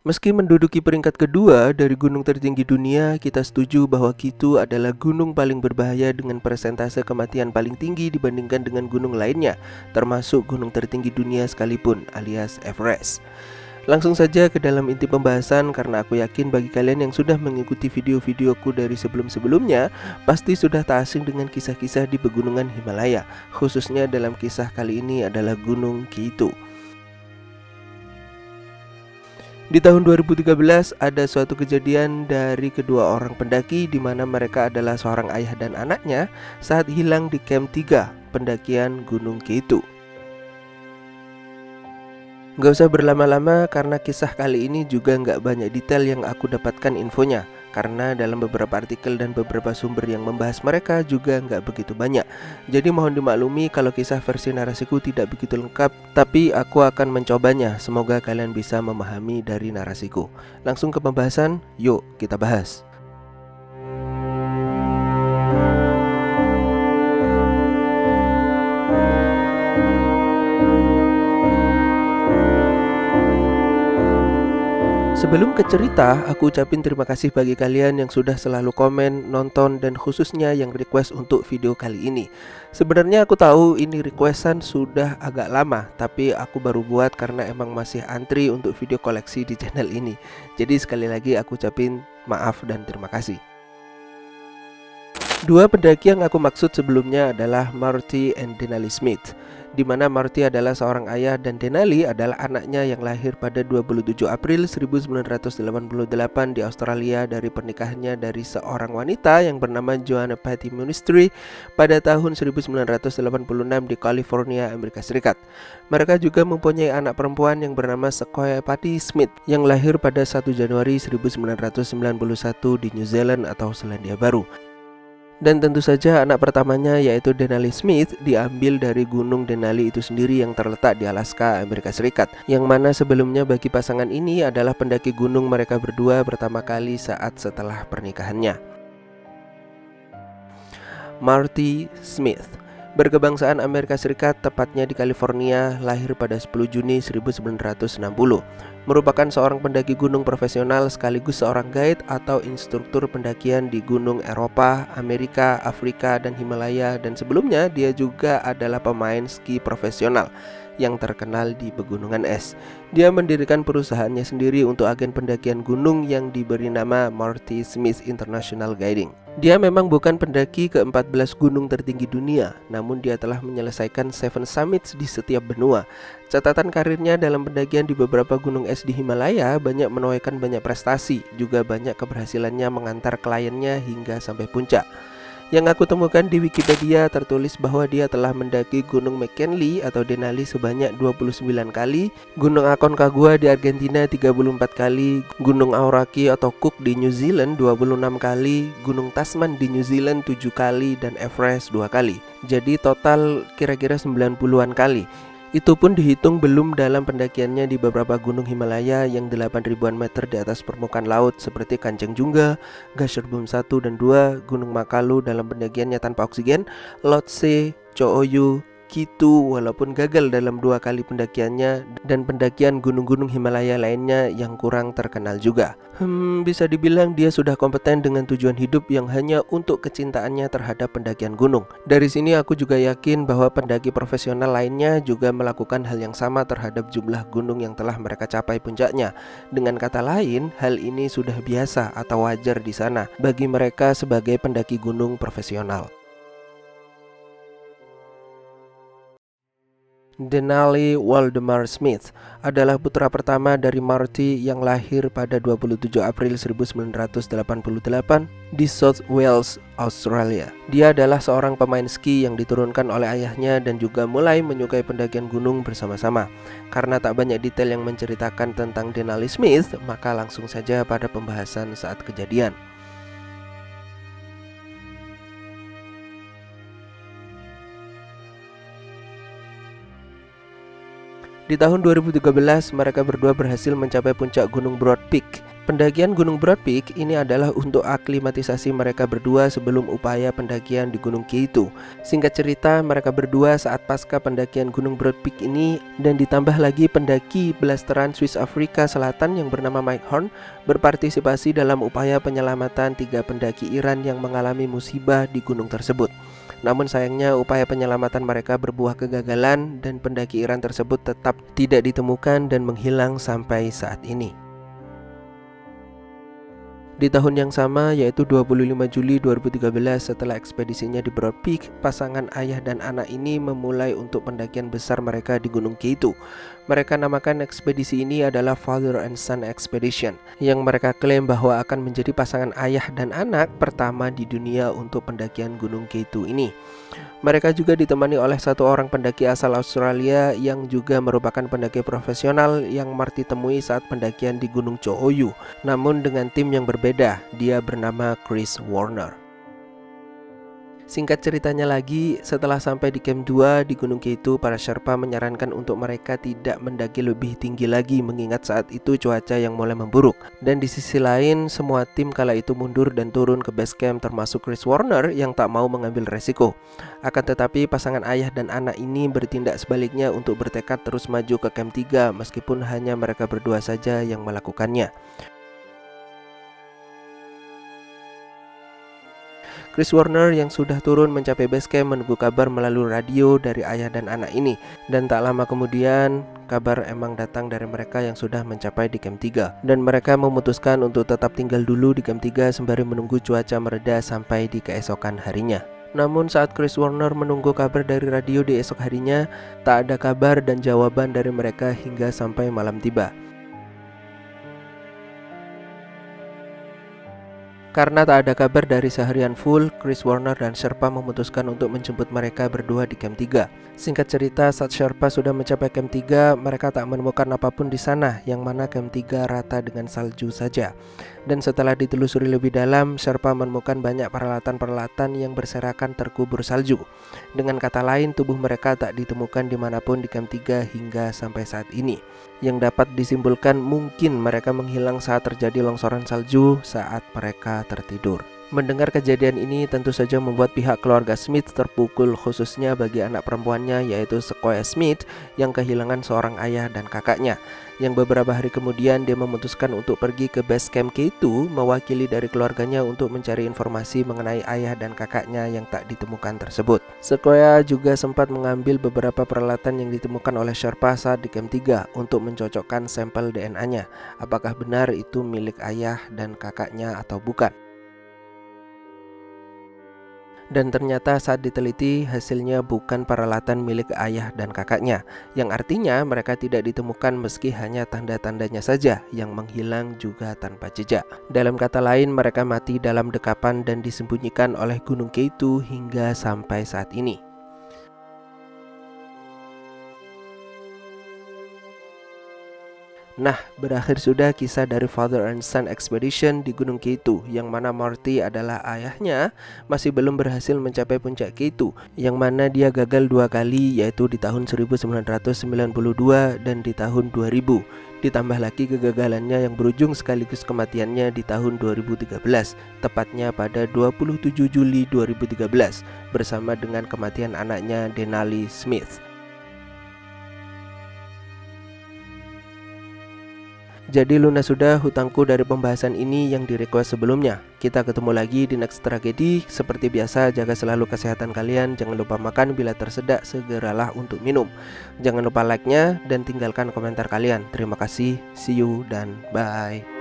Meski menduduki peringkat kedua dari gunung tertinggi dunia, kita setuju bahwa K2 adalah gunung paling berbahaya dengan persentase kematian paling tinggi dibandingkan dengan gunung lainnya, termasuk gunung tertinggi dunia sekalipun, alias Everest. Langsung saja ke dalam inti pembahasan, karena aku yakin bagi kalian yang sudah mengikuti video-videoku dari sebelum-sebelumnya, pasti sudah tak asing dengan kisah-kisah di pegunungan Himalaya, khususnya dalam kisah kali ini adalah Gunung K2. Di tahun 2013 ada suatu kejadian dari kedua orang pendaki di mana mereka adalah seorang ayah dan anaknya saat hilang di Camp 3 pendakian Gunung K2. Gak usah berlama-lama karena kisah kali ini juga gak banyak detail yang aku dapatkan infonya, karena dalam beberapa artikel dan beberapa sumber yang membahas mereka juga gak begitu banyak. Jadi mohon dimaklumi kalau kisah versi narasiku tidak begitu lengkap, tapi aku akan mencobanya. Semoga kalian bisa memahami dari narasiku. Langsung ke pembahasan, yuk kita bahas. Sebelum ke cerita, aku ucapin terima kasih bagi kalian yang sudah selalu komen, nonton, dan khususnya yang request untuk video kali ini. Sebenarnya aku tahu ini requestan sudah agak lama, tapi aku baru buat karena emang masih antri untuk video koleksi di channel ini. Jadi sekali lagi aku ucapin maaf dan terima kasih. Dua pendaki yang aku maksud sebelumnya adalah Marty and Denali Smith, di mana Marty adalah seorang ayah dan Denali adalah anaknya yang lahir pada 27 April 1988 di Australia dari pernikahannya dari seorang wanita yang bernama Joanna Patty Monastery pada tahun 1986 di California, Amerika Serikat. Mereka juga mempunyai anak perempuan yang bernama Sequoia Patty Smith yang lahir pada 1 Januari 1991 di New Zealand atau Selandia Baru. Dan tentu saja anak pertamanya yaitu Denali Smith diambil dari Gunung Denali itu sendiri yang terletak di Alaska, Amerika Serikat, yang mana sebelumnya bagi pasangan ini adalah pendaki gunung mereka berdua pertama kali saat setelah pernikahannya. Marty Smith berkebangsaan Amerika Serikat, tepatnya di California, lahir pada 10 Juni 1960. Merupakan seorang pendaki gunung profesional sekaligus seorang guide atau instruktur pendakian di gunung Eropa, Amerika, Afrika, dan Himalaya, dan sebelumnya dia juga adalah pemain ski profesional yang terkenal di pegunungan es. Dia mendirikan perusahaannya sendiri untuk agen pendakian gunung yang diberi nama Marty Smith International Guiding. Dia memang bukan pendaki ke-14 gunung tertinggi dunia, namun dia telah menyelesaikan 7 summits di setiap benua. Catatan karirnya dalam pendakian di beberapa gunung es di Himalaya banyak menuaikan banyak prestasi, juga banyak keberhasilannya mengantar kliennya hingga sampai puncak. Yang aku temukan di Wikipedia tertulis bahwa dia telah mendaki Gunung McKinley atau Denali sebanyak 29 kali, Gunung Aconcagua di Argentina 34 kali, Gunung Aoraki atau Cook di New Zealand 26 kali, Gunung Tasman di New Zealand 7 kali, dan Everest 2 kali. Jadi total kira-kira 90-an kali. Itu pun dihitung belum dalam pendakiannya di beberapa gunung Himalaya yang 8.000-an meter di atas permukaan laut seperti Kanchenjunga, Gasherbrum 1 dan 2, Gunung Makalu dalam pendakiannya tanpa oksigen, Lhotse, Cho Oyu, K2 walaupun gagal dalam 2 kali pendakiannya, dan pendakian gunung-gunung Himalaya lainnya yang kurang terkenal juga. Bisa dibilang dia sudah kompeten dengan tujuan hidup yang hanya untuk kecintaannya terhadap pendakian gunung. Dari sini aku juga yakin bahwa pendaki profesional lainnya juga melakukan hal yang sama terhadap jumlah gunung yang telah mereka capai puncaknya. Dengan kata lain, hal ini sudah biasa atau wajar di sana bagi mereka sebagai pendaki gunung profesional. Denali Waldemar Smith adalah putra pertama dari Marty yang lahir pada 27 April 1988 di South Wales, Australia. Dia adalah seorang pemain ski yang diturunkan oleh ayahnya dan juga mulai menyukai pendakian gunung bersama-sama. Karena tak banyak detail yang menceritakan tentang Denali Smith, maka langsung saja pada pembahasan saat kejadian. Di tahun 2013, mereka berdua berhasil mencapai puncak Gunung Broad Peak Pendakian Gunung Broad Peak ini adalah untuk aklimatisasi mereka berdua sebelum upaya pendakian di Gunung K2. Singkat cerita, mereka berdua saat pasca pendakian Gunung Broad Peak ini dan ditambah lagi pendaki blasteran Swiss Afrika Selatan yang bernama Mike Horn berpartisipasi dalam upaya penyelamatan 3 pendaki Iran yang mengalami musibah di gunung tersebut. Namun sayangnya upaya penyelamatan mereka berbuah kegagalan dan pendaki Iran tersebut tetap tidak ditemukan dan menghilang sampai saat ini. Di tahun yang sama, yaitu 25 Juli 2013, setelah ekspedisinya di Broad Peak, pasangan ayah dan anak ini memulai untuk pendakian besar mereka di Gunung K2. Mereka namakan ekspedisi ini adalah Father and Son Expedition, yang mereka klaim bahwa akan menjadi pasangan ayah dan anak pertama di dunia untuk pendakian Gunung K2 ini. Mereka juga ditemani oleh 1 orang pendaki asal Australia yang juga merupakan pendaki profesional yang Marty temui saat pendakian di Gunung Cho Oyu, namun dengan tim yang berbeda. Dia bernama Chris Warner. Singkat ceritanya lagi, setelah sampai di Camp 2 di Gunung K2, para Sherpa menyarankan untuk mereka tidak mendaki lebih tinggi lagi mengingat saat itu cuaca yang mulai memburuk. Dan di sisi lain, semua tim kala itu mundur dan turun ke base camp termasuk Chris Warner yang tak mau mengambil resiko. Akan tetapi pasangan ayah dan anak ini bertindak sebaliknya untuk bertekad terus maju ke Camp 3 meskipun hanya mereka berdua saja yang melakukannya. Chris Warner yang sudah turun mencapai base camp menunggu kabar melalui radio dari ayah dan anak ini. Dan tak lama kemudian, kabar emang datang dari mereka yang sudah mencapai di Camp 3. Dan mereka memutuskan untuk tetap tinggal dulu di Camp 3 sembari menunggu cuaca mereda sampai di keesokan harinya. Namun saat Chris Warner menunggu kabar dari radio di esok harinya, tak ada kabar dan jawaban dari mereka hingga sampai malam tiba. Karena tak ada kabar dari seharian full, Chris Warner dan Sherpa memutuskan untuk menjemput mereka berdua di Camp 3. Singkat cerita, saat Sherpa sudah mencapai Camp 3, mereka tak menemukan apapun di sana, yang mana Camp 3 rata dengan salju saja. Dan setelah ditelusuri lebih dalam, Sherpa menemukan banyak peralatan-peralatan yang berserakan terkubur salju. Dengan kata lain, tubuh mereka tak ditemukan dimanapun di Camp 3 hingga sampai saat ini. Yang dapat disimpulkan mungkin mereka menghilang saat terjadi longsoran salju saat mereka tertidur. Mendengar kejadian ini tentu saja membuat pihak keluarga Smith terpukul, khususnya bagi anak perempuannya yaitu Sequoia Smith yang kehilangan seorang ayah dan kakaknya. Yang beberapa hari kemudian dia memutuskan untuk pergi ke base camp K2 mewakili dari keluarganya untuk mencari informasi mengenai ayah dan kakaknya yang tak ditemukan tersebut. Sequoia juga sempat mengambil beberapa peralatan yang ditemukan oleh Sherpa saat di Camp 3 untuk mencocokkan sampel DNA-nya. Apakah benar itu milik ayah dan kakaknya atau bukan? Dan ternyata saat diteliti hasilnya bukan peralatan milik ayah dan kakaknya, yang artinya mereka tidak ditemukan meski hanya tanda-tandanya saja yang menghilang juga tanpa jejak. Dalam kata lain, mereka mati dalam dekapan dan disembunyikan oleh Gunung K2 hingga sampai saat ini. Nah, berakhir sudah kisah dari Father and Son Expedition di Gunung K2, yang mana Marty adalah ayahnya masih belum berhasil mencapai puncak K2, yang mana dia gagal 2 kali, yaitu di tahun 1992 dan di tahun 2000. Ditambah lagi kegagalannya yang berujung sekaligus kematiannya di tahun 2013, tepatnya pada 27 Juli 2013, bersama dengan kematian anaknya Denali Smith. Jadi lunas sudah hutangku dari pembahasan ini yang di-request sebelumnya. Kita ketemu lagi di next tragedi. Seperti biasa, jaga selalu kesehatan kalian. Jangan lupa makan, bila tersedak segeralah untuk minum. Jangan lupa like-nya dan tinggalkan komentar kalian. Terima kasih, see you, dan bye.